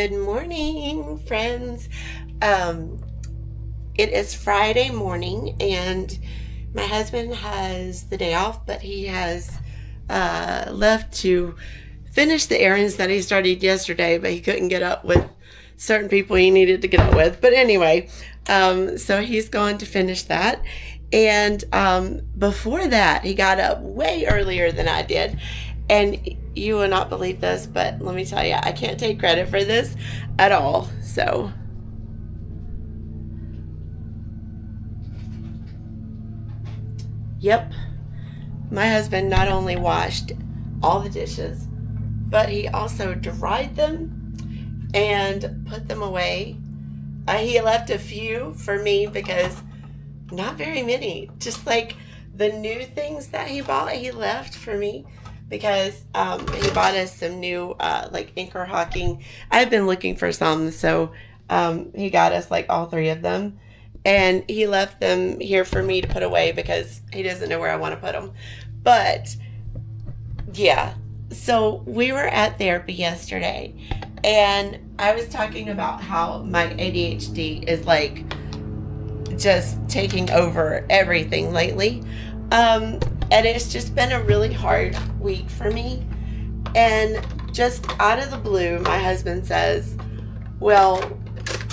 Good morning, friends. Um, it is Friday morning, and my husband has the day off, but he has left to finish the errands that he started yesterday, but he couldn't get up with certain people he needed to get up with. But anyway, so he's going to finish that. And before that, he got up way earlier than I did. And you will not believe this, but let me tell you, I can't take credit for this at all. So, yep, my husband not only washed all the dishes, but he also dried them and put them away. He left a few for me because not very many. Just like the new things that he bought, he left for me because he bought us some new like anchor hocking. I've been looking for some, so he got us like all three of them, and he left them here for me to put away because he doesn't know where I want to put them. But yeah, so we were at therapy yesterday, and I was talking about how my ADHD is like just taking over everything lately. And it's just been a really hard week for me. And just out of the blue, my husband says, well,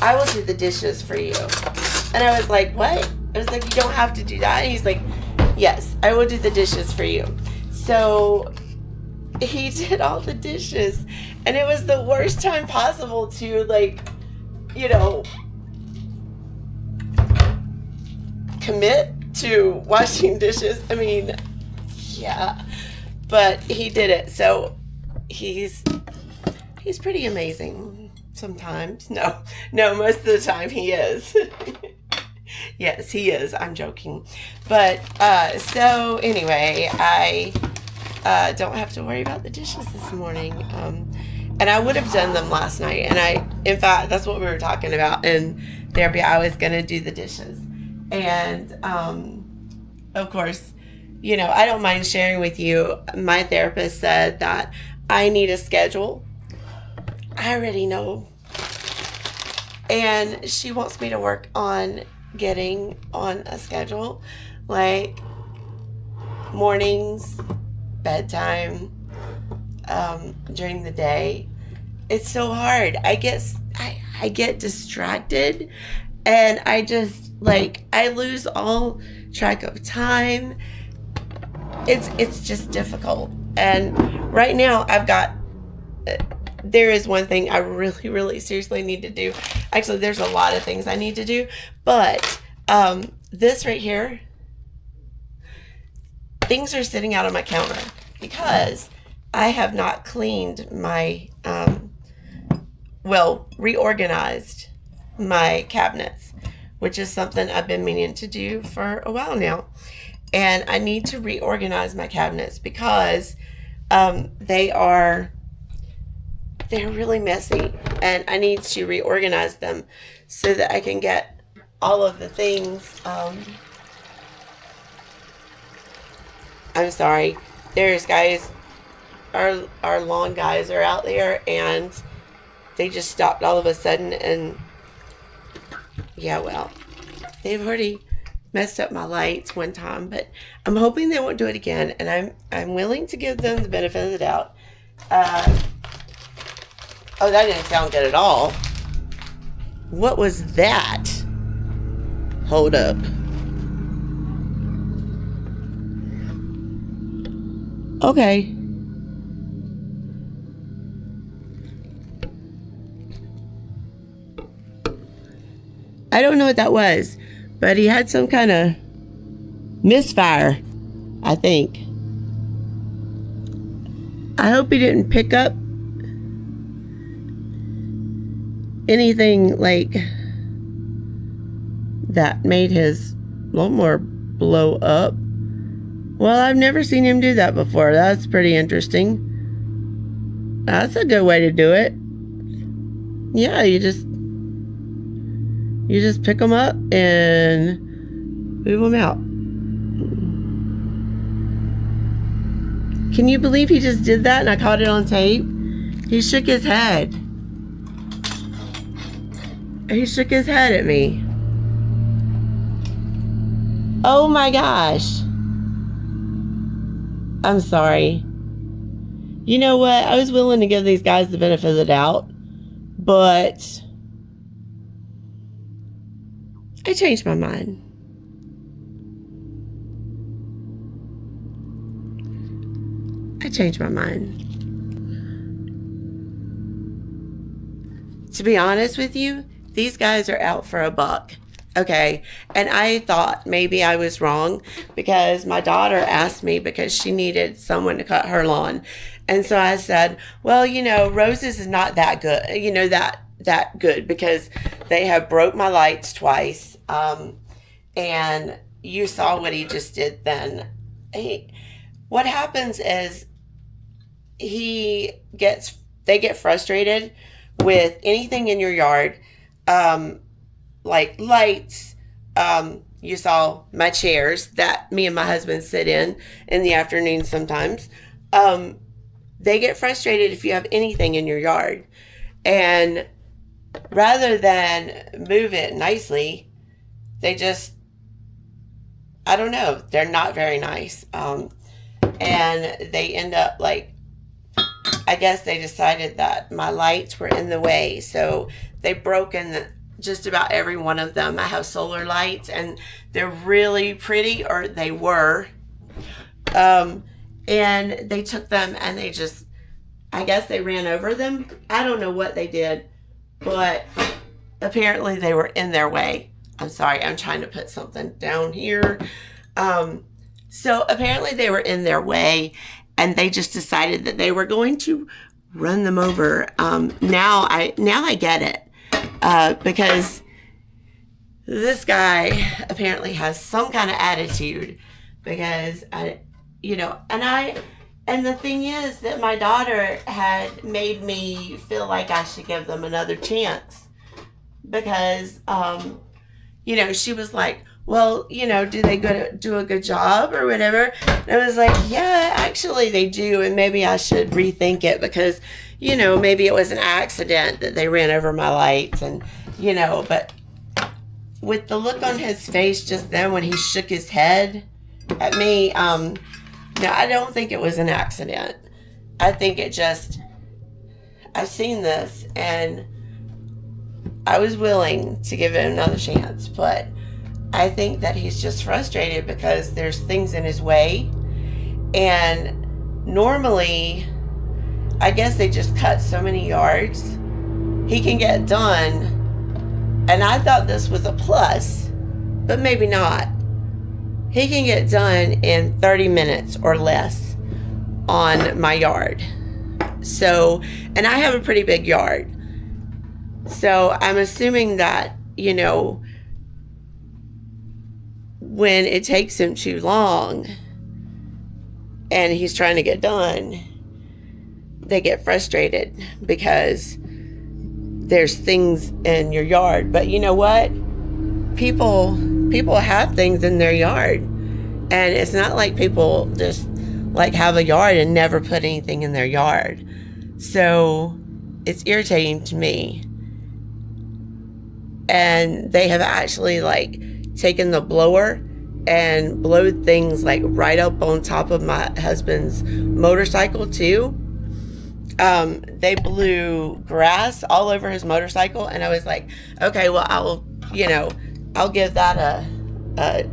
I will do the dishes for you. And I was like, what? I was like, you don't have to do that. And he's like, yes, I will do the dishes for you. So he did all the dishes. And it was the worst time possible to, like, you know, commit to washing dishes. I mean, yeah, but he did it. So he's pretty amazing sometimes. No, most of the time he is. Yes, he is. I'm joking. But so anyway, I don't have to worry about the dishes this morning. And I would have done them last night. And in fact, that's what we were talking about in therapy. I was going to do the dishes. And, of course, you know, I don't mind sharing with you. My therapist said that I need a schedule. I already know. And she wants me to work on getting on a schedule, like mornings, bedtime, during the day. It's so hard. I get distracted, and I just, like, I lose all track of time. It's just difficult. And right now there is one thing I really, really seriously need to do. Actually, there's a lot of things I need to do. But this right here, things are sitting out on my counter because I have not cleaned my, reorganized my cabinets, which is something I've been meaning to do for a while now. And I need to reorganize my cabinets because they're really messy, and I need to reorganize them so that I can get all of the things. I'm sorry. There's guys, our lawn guys are out there, and they just stopped all of a sudden, and yeah, well, they've already messed up my lights one time, but I'm hoping they won't do it again, and I'm willing to give them the benefit of the doubt. Oh, that didn't sound good at all. What was that? Hold up. Okay. I don't know what that was, but he had some kind of misfire, I think. I hope he didn't pick up anything like that made his lawnmower blow up. Well, I've never seen him do that before. That's pretty interesting. That's a good way to do it. Yeah, you just pick them up and move them out. Can you believe he just did that and I caught it on tape? He shook his head. He shook his head at me. Oh my gosh. I'm sorry. You know what? I was willing to give these guys the benefit of the doubt, but I changed my mind. I changed my mind. To be honest with you, these guys are out for a buck. Okay. And I thought maybe I was wrong because my daughter asked me because she needed someone to cut her lawn. And so I said, well, you know, Roses is not that good, you know, that good because they have broke my lights twice. And you saw what he just did then. What happens is they get frustrated with anything in your yard, like lights. You saw my chairs that me and my husband sit in the afternoon sometimes. They get frustrated if you have anything in your yard. And rather than move it nicely, they just, I don't know, they're not very nice. And they end up like, I guess they decided that my lights were in the way. So they broke in just about every one of them. I have solar lights and they're really pretty, or they were. And they took them and they just, I guess they ran over them. I don't know what they did, but apparently they were in their way. I'm sorry, I'm trying to put something down here. So apparently they were in their way and they just decided that they were going to run them over. Now I get it, because this guy apparently has some kind of attitude because and the thing is that my daughter had made me feel like I should give them another chance because, she was like, well, do they do a good job or whatever? And I was like, yeah, actually they do. And maybe I should rethink it because, maybe it was an accident that they ran over my lights and, but with the look on his face just then when he shook his head at me, no, I don't think it was an accident. I think I've seen this and I was willing to give it another chance, but I think that he's just frustrated because there's things in his way. And normally, I guess they just cut so many yards, he can get done. And I thought this was a plus, but maybe not. He can get done in 30 minutes or less on my yard. So, and I have a pretty big yard. So I'm assuming that, when it takes him too long and he's trying to get done, they get frustrated because there's things in your yard. But you know what? People have things in their yard, and it's not like people just like have a yard and never put anything in their yard. So it's irritating to me. And they have actually like taken the blower and blowed things like right up on top of my husband's motorcycle too. They blew grass all over his motorcycle, and I was like, okay, well, I'll give that a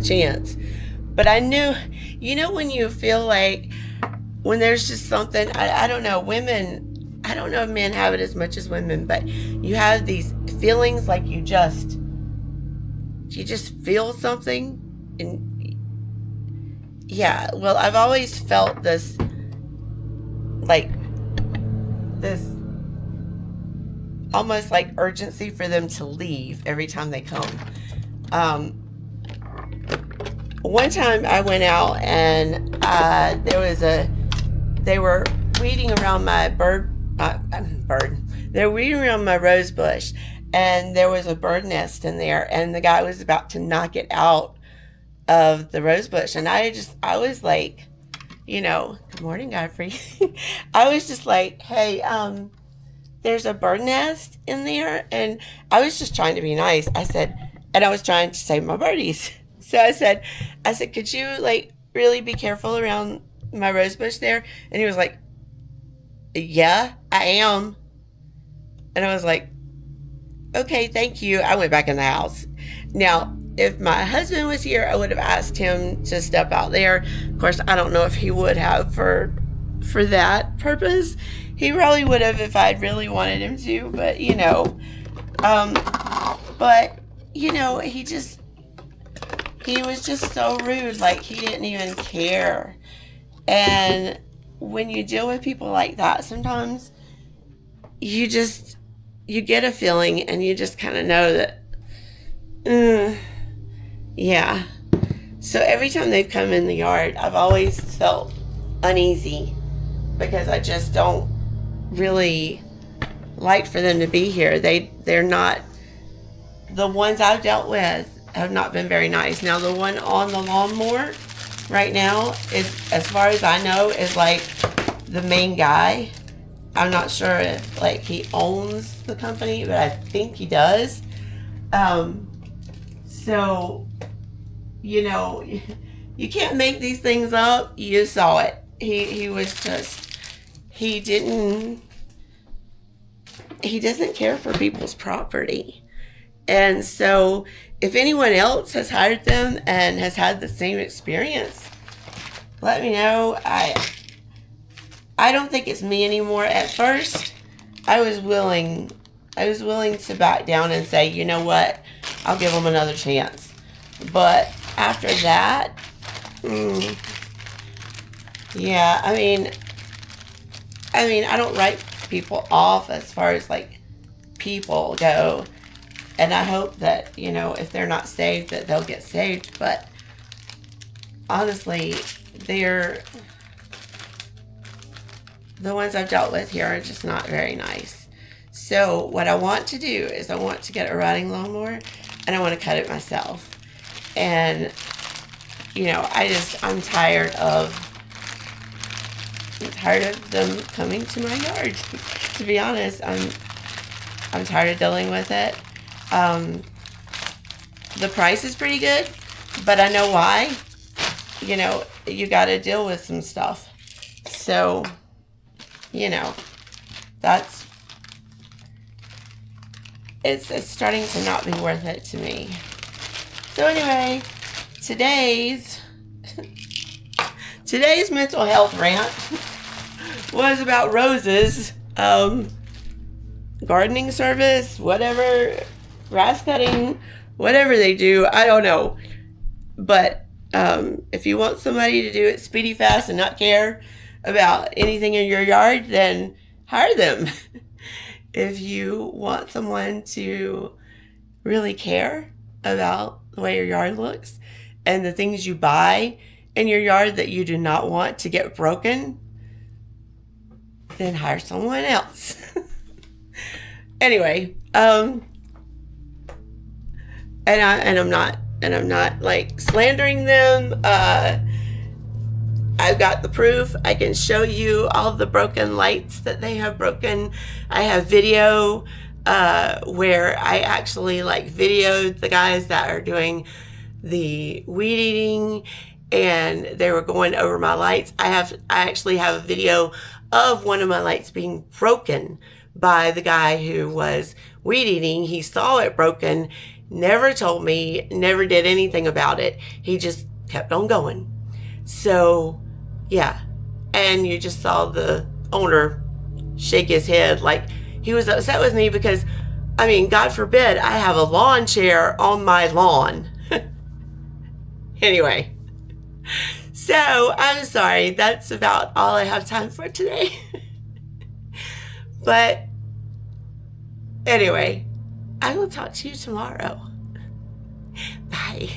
chance. But I knew, when you feel like, when there's just something, I don't know, women, I don't know if men have it as much as women, but you have these feelings like you just feel something. And yeah, well, I've always felt this, almost like urgency for them to leave every time they come. One time I went out and they were weeding around my they were weeding around my rose bush, and there was a bird nest in there, and the guy was about to knock it out of the rose bush, and I was like, good morning, Godfrey. I was just like, hey, there's a bird nest in there, and I was just trying to be nice. I said, and I was trying to save my birdies. So I said, could you like really be careful around my rose bush there? And he was like, yeah, I am. And I was like, okay, thank you. I went back in the house. Now, if my husband was here, I would have asked him to step out there. Of course, I don't know if he would have for that purpose. He probably would have if I'd really wanted him to, but but he was just so rude. Like, he didn't even care. And when you deal with people like that, sometimes you get a feeling, and you just kind of know that, yeah. So every time they've come in the yard, I've always felt uneasy, because I just don't really like for them to be here. They're not, the ones I've dealt with have not been very nice. Now, the one on the lawnmower right now is, as far as I know, is like the main guy. I'm not sure if like he owns the company, but I think he does. So, you can't make these things up. You saw it. He was just, he doesn't care for people's property. And so if anyone else has hired them and has had the same experience, let me know. I don't think it's me anymore. At first, I was willing to back down and say, you know what, I'll give them another chance. But after that, yeah, I mean, I don't write people off as far as like people go. And I hope that, if they're not saved, that they'll get saved. But honestly, the ones I've dealt with here are just not very nice. So what I want to do is I want to get a riding lawnmower, and I want to cut it myself. And, I'm tired of them coming to my yard. To be honest, I'm tired of dealing with it. The price is pretty good, but I know why. You got to deal with some stuff. So, it's starting to not be worth it to me. So anyway, today's mental health rant was about roses, gardening service, whatever, grass cutting, whatever they do, I don't know. But if you want somebody to do it speedy fast and not care about anything in your yard, then hire them. If you want someone to really care about the way your yard looks and the things you buy in your yard that you do not want to get broken, then hire someone else. Anyway, and I'm not like slandering them. I've got the proof. I can show you all the broken lights that they have broken. I have video where I actually videoed the guys that are doing the weed eating, and they were going over my lights. I actually have a video of one of my lights being broken by the guy who was weed eating. He saw it broken, never told me, never did anything about it. He just kept on going. So, yeah. And you just saw the owner shake his head like he was upset with me because, God forbid, I have a lawn chair on my lawn. Anyway. So, I'm sorry. That's about all I have time for today. But, anyway, I will talk to you tomorrow. Bye.